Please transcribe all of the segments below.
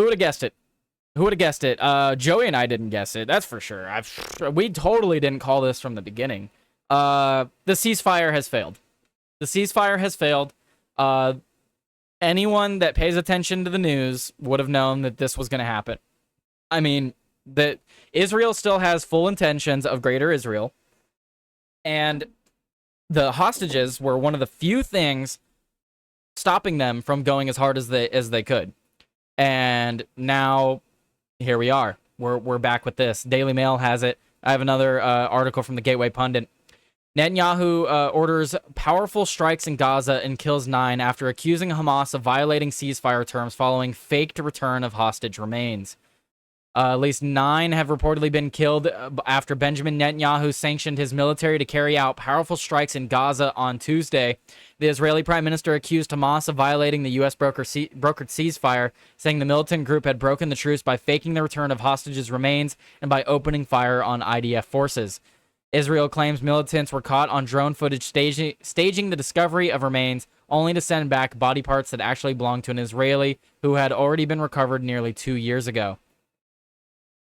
Who would have guessed it? Who would have guessed it? Joey and I didn't guess it. That's for sure. We totally didn't call this from the beginning. The ceasefire has failed. The ceasefire has failed. Anyone that pays attention to the news would have known that this was going to happen. I mean, that Israel still has full intentions of Greater Israel, and the hostages were one of the few things stopping them from going as hard as they could. And now here we are. We're back with this. Daily Mail has it. I have another article from the Gateway Pundit. Netanyahu orders powerful strikes in Gaza and kills 9 after accusing Hamas of violating ceasefire terms following faked return of hostage remains. At least 9 have reportedly been killed after Benjamin Netanyahu sanctioned his military to carry out powerful strikes in Gaza on Tuesday. The Israeli prime minister accused Hamas of violating the U.S. brokered ceasefire, saying the militant group had broken the truce by faking the return of hostages' remains and by opening fire on IDF forces. Israel claims militants were caught on drone footage staging the discovery of remains, only to send back body parts that actually belonged to an Israeli who had already been recovered nearly 2 years ago.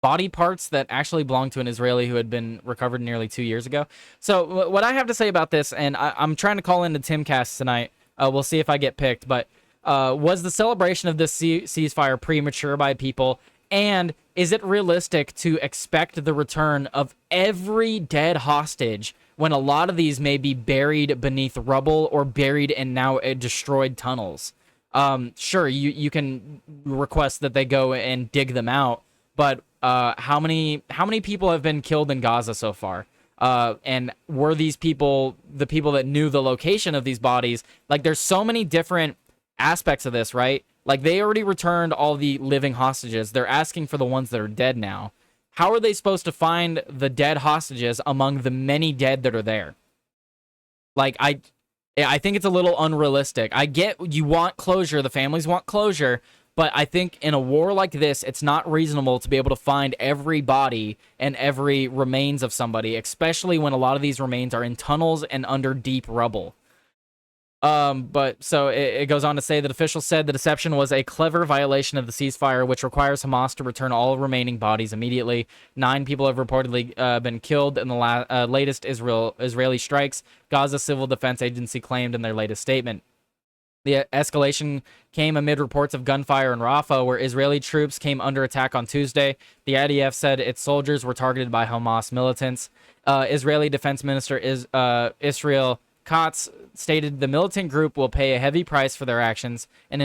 Body parts that actually belonged to an Israeli who had been recovered nearly 2 years ago. So what I have to say about this, and I'm trying to call into Timcast tonight. We'll see if I get picked. But was the celebration of this ceasefire premature by people? And is it realistic to expect the return of every dead hostage when a lot of these may be buried beneath rubble or buried in now destroyed tunnels? Sure, you can request that they go and dig them out, but how many people have been killed in Gaza so far? And were these people the people that knew the location of these bodies? Like, there's so many different aspects of this, right? Like, they already returned all the living hostages. They're asking for the ones that are dead now. How are they supposed to find the dead hostages among the many dead that are there? Like, I think it's a little unrealistic. I get you want closure. The families want closure. But I think in a war like this, it's not reasonable to be able to find every body and every remains of somebody, especially when a lot of these remains are in tunnels and under deep rubble. But so it goes on to say that officials said the deception was a clever violation of the ceasefire, which requires Hamas to return all remaining bodies immediately. 9 people have reportedly been killed in the latest Israeli strikes, Gaza Civil Defense Agency claimed in their latest statement. The escalation came amid reports of gunfire in Rafah, where Israeli troops came under attack on Tuesday. The IDF said its soldiers were targeted by Hamas militants. Israeli Defense Minister Israel Gaza stated the militant group will pay a heavy price for their actions, and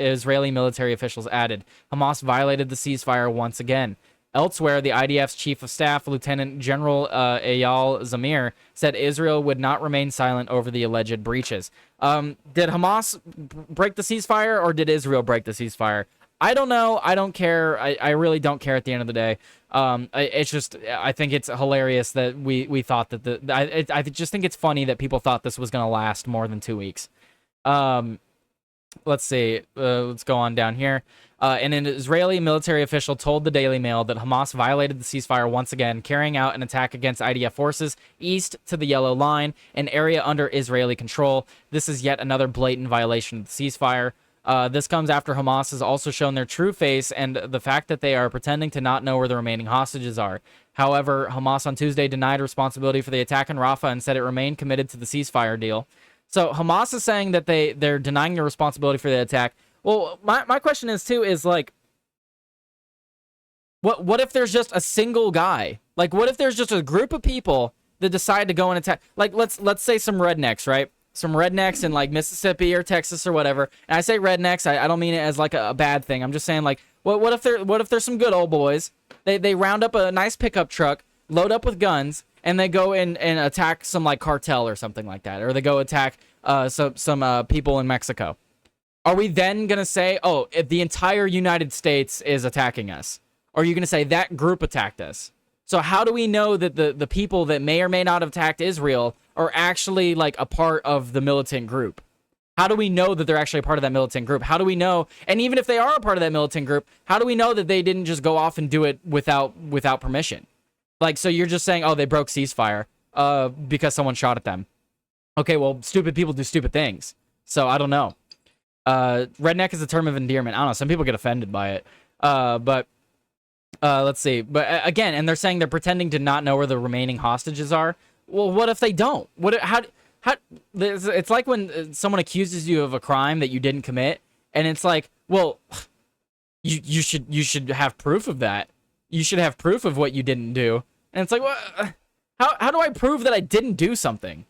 Israeli military officials added, Hamas violated the ceasefire once again. Elsewhere, the IDF's chief of staff, Lieutenant General Eyal Zamir, said Israel would not remain silent over the alleged breaches. Did Hamas break the ceasefire, or did Israel break the ceasefire? I don't know. I don't care. I really don't care at the end of the day. It's just, I think it's hilarious that we thought that I just think it's funny that people thought this was going to last more than 2 weeks. Let's see. Let's go on down here. And an Israeli military official told the Daily Mail that Hamas violated the ceasefire once again, carrying out an attack against IDF forces east to the Yellow Line, an area under Israeli control. This is yet another blatant violation of the ceasefire. This comes after Hamas has also shown their true face and the fact that they are pretending to not know where the remaining hostages are. However, Hamas on Tuesday denied responsibility for the attack in Rafah and said it remained committed to the ceasefire deal. So Hamas is saying that they're denying their responsibility for the attack. Well, my question is, too, is, like, what if there's just a single guy? Like, what if there's just a group of people that decide to go and attack? Like, let's say some rednecks, right? Some rednecks in, like, Mississippi or Texas or whatever. And I say rednecks, I don't mean it as, like, a bad thing. I'm just saying, like, what if there's some good old boys? They round up a nice pickup truck, load up with guns, and they go and attack some, like, cartel or something like that. Or they go attack some people in Mexico. Are we then going to say, oh, if the entire United States is attacking us? Or are you going to say that group attacked us? So how do we know that the people that may or may not have attacked Israel are actually, like, a part of the militant group? How do we know that they're actually a part of that militant group? How do we know, and even if they are a part of that militant group, how do we know that they didn't just go off and do it without permission? Like, so you're just saying, oh, they broke ceasefire because someone shot at them. Okay, well, stupid people do stupid things. So I don't know. Redneck is a term of endearment. I don't know. Some people get offended by it. But let's see. But again, and they're saying they're pretending to not know where the remaining hostages are. Well, what if they don't? How? It's like when someone accuses you of a crime that you didn't commit, and it's like, well, you should have proof of that. You should have proof of what you didn't do. And it's like, well, how do I prove that I didn't do something?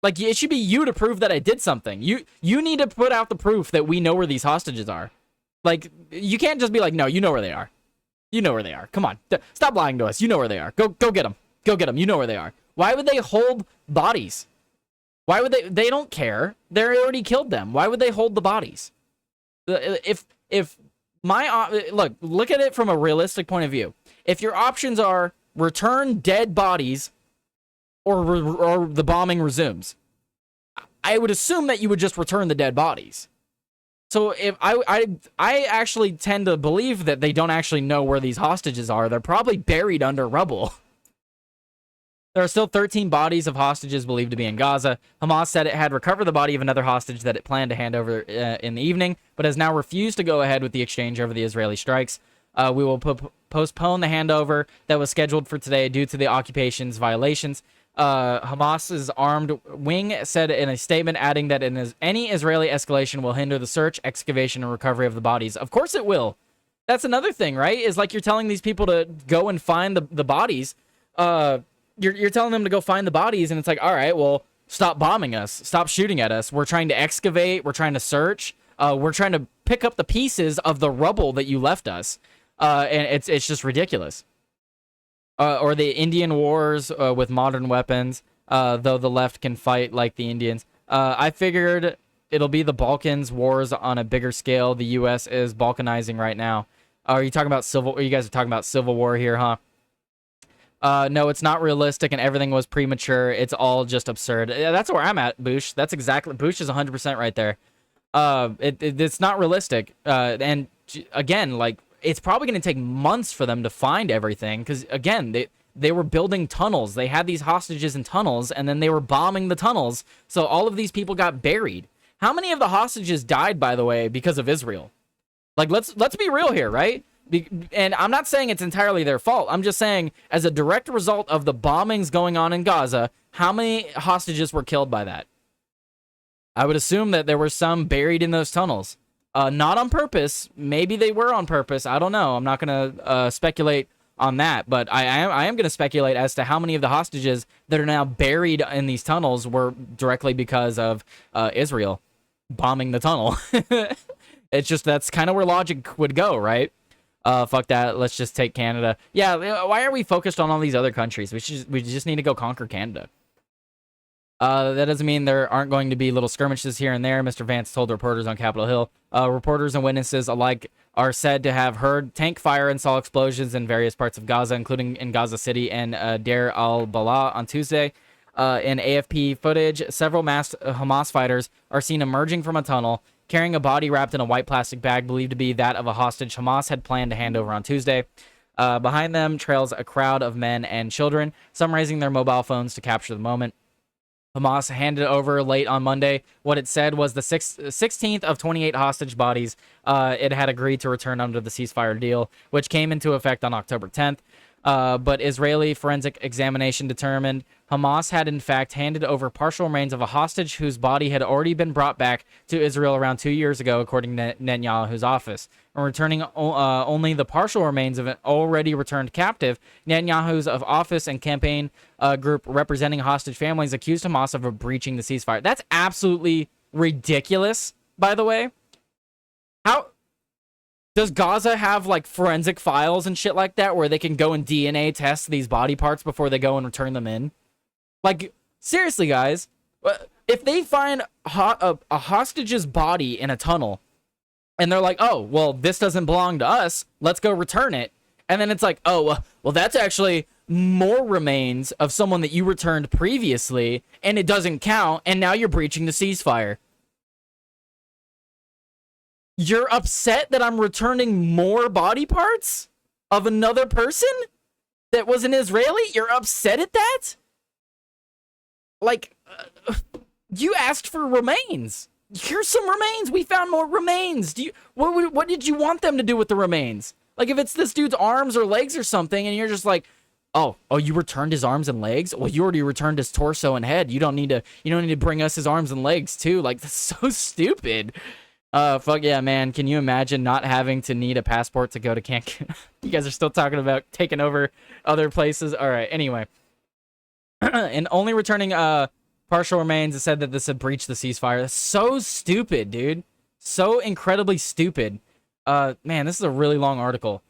Like, it should be you to prove that I did something. You need to put out the proof that we know where these hostages are. Like, you can't just be like, no, you know where they are. You know where they are. Come on. Stop lying to us. You know where they are. Go get them. Go get them. You know where they are. Why would they hold bodies? Why would they don't care. They already killed them. Why would they hold the bodies? If my look at it from a realistic point of view. If your options are return dead bodies or the bombing resumes, I would assume that you would just return the dead bodies. So if I actually tend to believe that they don't actually know where these hostages are. They're probably buried under rubble. There are still 13 bodies of hostages believed to be in Gaza. Hamas said it had recovered the body of another hostage that it planned to hand over in the evening, but has now refused to go ahead with the exchange over the Israeli strikes. We will postpone the handover that was scheduled for today due to the occupation's violations. Hamas's armed wing said in a statement, adding that any Israeli escalation will hinder the search, excavation, and recovery of the bodies. Of course it will. That's another thing, right? Is like you're telling these people to go and find the bodies. You're telling them to go find the bodies, and it's like, all right, well, stop bombing us. Stop shooting at us. We're trying to excavate. We're trying to search. We're trying to pick up the pieces of the rubble that you left us. And it's just ridiculous. Or the Indian wars with modern weapons, though the left can fight like the Indians. I figured it'll be the Balkans wars on a bigger scale. The U.S. is balkanizing right now. Are you talking about you guys are talking about civil war here, huh? No, it's not realistic, and everything was premature. It's all just absurd. That's where I'm at, Boosh. That's exactly... Boosh is 100% right there. It's not realistic. And again, like, it's probably going to take months for them to find everything, because, again, they were building tunnels. They had these hostages in tunnels, and then they were bombing the tunnels, so all of these people got buried. How many of the hostages died, by the way, because of Israel? Like, let's be real here, right? And I'm not saying it's entirely their fault. I'm just saying, as a direct result of the bombings going on in Gaza, how many hostages were killed by that? I would assume that there were some buried in those tunnels. Not on purpose. Maybe they were on purpose. I don't know. I'm not going to speculate on that. But I am going to speculate as to how many of the hostages that are now buried in these tunnels were directly because of Israel bombing the tunnel. It's just that's kind of where logic would go, right? Fuck that. Let's just take Canada. Yeah, why are we focused on all these other countries? We just need to go conquer Canada. That doesn't mean there aren't going to be little skirmishes here and there, Mr. Vance told reporters on Capitol Hill. Reporters and witnesses alike are said to have heard tank fire and saw explosions in various parts of Gaza, including in Gaza City and Deir al-Balah on Tuesday. In AFP footage, several masked Hamas fighters are seen emerging from a tunnel, carrying a body wrapped in a white plastic bag believed to be that of a hostage Hamas had planned to hand over on Tuesday. Behind them trails a crowd of men and children, some raising their mobile phones to capture the moment. Hamas handed over late on Monday what it said was the 16th of 28 hostage bodies it had agreed to return under the ceasefire deal, which came into effect on October 10th. But Israeli forensic examination determined Hamas had in fact handed over partial remains of a hostage whose body had already been brought back to Israel around 2 years ago, according to Netanyahu's office. And returning only the partial remains of an already returned captive, Netanyahu's office and campaign group representing hostage families accused Hamas of breaching the ceasefire. That's absolutely ridiculous, by the way. How... Does Gaza have, like, forensic files and shit like that where they can go and DNA test these body parts before they go and return them in? Like, seriously, guys, if they find a hostage's body in a tunnel and they're like, oh, well, this doesn't belong to us, let's go return it. And then it's like, oh, well, that's actually more remains of someone that you returned previously, and it doesn't count, and now you're breaching the ceasefire. You're upset that I'm returning more body parts of another person that was an Israeli? You're upset at that? Like, you asked for remains. here's some remains. We found more remains. What did you want them to do with the remains? Like, if it's this dude's arms or legs or something, and you're just like, oh, you returned his arms and legs? Well, you already returned his torso and head. You don't need to bring us his arms and legs too. Like, that's so stupid. Fuck yeah, man. Can you imagine not having to need a passport to go to Cancun? You guys are still talking about taking over other places. All right, anyway. And only returning partial remains, it said that this had breached the ceasefire. That's so stupid, dude. So incredibly stupid. Man, this is a really long article.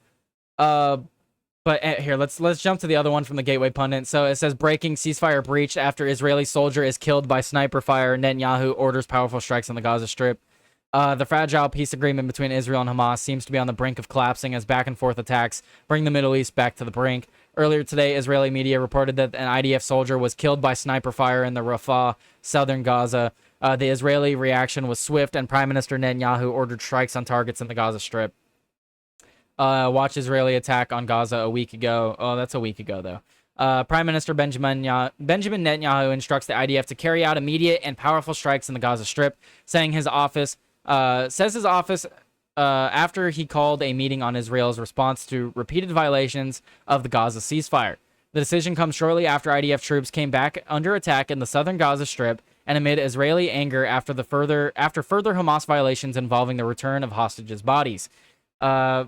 But here, let's jump to the other one from the Gateway Pundit. So it says, breaking ceasefire breached after Israeli soldier is killed by sniper fire. Netanyahu orders powerful strikes on the Gaza Strip. The fragile peace agreement between Israel and Hamas seems to be on the brink of collapsing as back-and-forth attacks bring the Middle East back to the brink. Earlier today, Israeli media reported that an IDF soldier was killed by sniper fire in the Rafah, southern Gaza. The Israeli reaction was swift, and Prime Minister Netanyahu ordered strikes on targets in the Gaza Strip. Watch Israeli attack on Gaza a week ago. Oh, that's a week ago, though. Prime Minister Benjamin Netanyahu instructs the IDF to carry out immediate and powerful strikes in the Gaza Strip, saying his office after he called a meeting on Israel's response to repeated violations of the Gaza ceasefire. The decision comes shortly after IDF troops came back under attack in the southern Gaza Strip and amid Israeli anger after further Hamas violations involving the return of hostages' bodies. So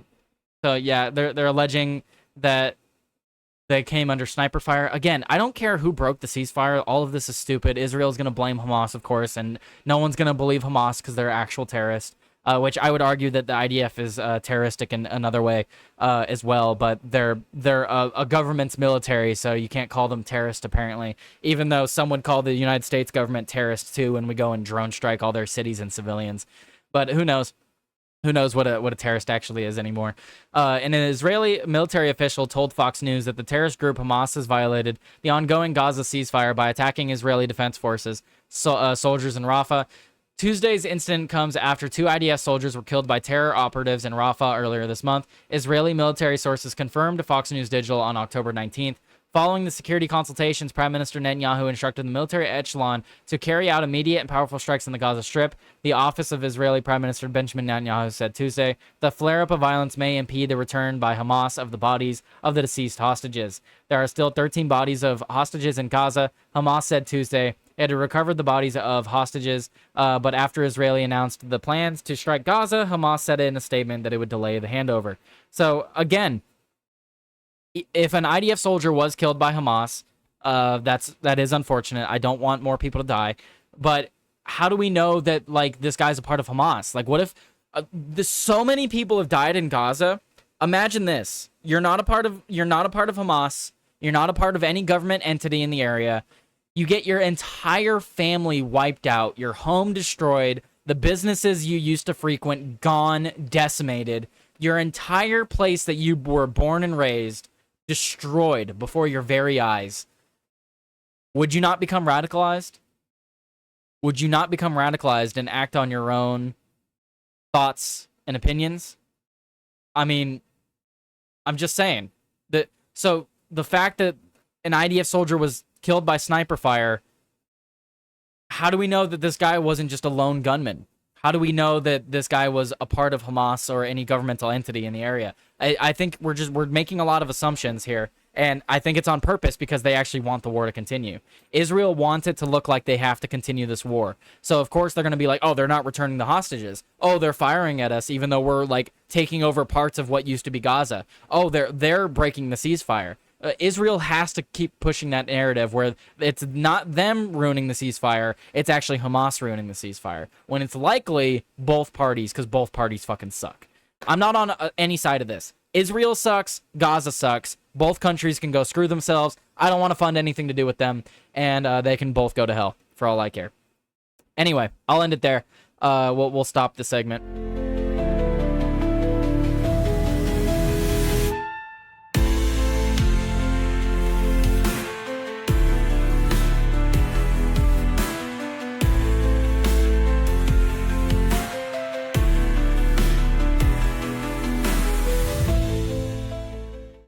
yeah, they're alleging that they came under sniper fire. Again, I don't care who broke the ceasefire. All of this is stupid. Israel's going to blame Hamas, of course, and no one's going to believe Hamas because they're actual terrorists, which I would argue that the IDF is terroristic in another way as well, but they're a government's military, so you can't call them terrorists, apparently, even though some would call the United States government terrorists, too, when we go and drone strike all their cities and civilians. But who knows? Who knows what a terrorist actually is anymore? And an Israeli military official told Fox News that the terrorist group Hamas has violated the ongoing Gaza ceasefire by attacking Israeli defense forces, soldiers in Rafah. Tuesday's incident comes after 2 IDF soldiers were killed by terror operatives in Rafah earlier this month. Israeli military sources confirmed to Fox News Digital on October 19th. Following the security consultations, Prime Minister Netanyahu instructed the military echelon to carry out immediate and powerful strikes in the Gaza Strip. The office of Israeli Prime Minister Benjamin Netanyahu said Tuesday the flare-up of violence may impede the return by Hamas of the bodies of the deceased hostages. There are still 13 bodies of hostages in Gaza. Hamas said Tuesday it had recovered the bodies of hostages, but after Israel announced the plans to strike Gaza, Hamas said in a statement that it would delay the handover. So, again, if an IDF soldier was killed by Hamas, that is unfortunate. I don't want more people to die. But how do we know that, like, this guy's a part of Hamas? Like, what if so many people have died in Gaza? Imagine this: you're not a part of Hamas. You're not a part of any government entity in the area. You get your entire family wiped out, your home destroyed, the businesses you used to frequent gone, decimated, your entire place that you were born and raised destroyed before your very eyes. Would you not become radicalized? Would you not become radicalized and act on your own thoughts and opinions? I mean, I'm just saying that. So the fact that an IDF soldier was killed by sniper fire, how do we know that this guy wasn't just a lone gunman? How do we know that this guy was a part of Hamas or any governmental entity in the area? I think we're making a lot of assumptions here, and I think it's on purpose because they actually want the war to continue. Israel wants it to look like they have to continue this war. So, of course, they're going to be like, oh, they're not returning the hostages. Oh, they're firing at us even though we're, like, taking over parts of what used to be Gaza. Oh, they're breaking the ceasefire. Israel has to keep pushing that narrative where it's not them ruining the ceasefire, it's actually Hamas ruining the ceasefire, when it's likely both parties, because both parties fucking suck. I'm not on any side of this. Israel sucks, Gaza sucks, both countries can go screw themselves, I don't want to fund anything to do with them, and they can both go to hell, for all I care. Anyway, I'll end it there. We'll stop the segment.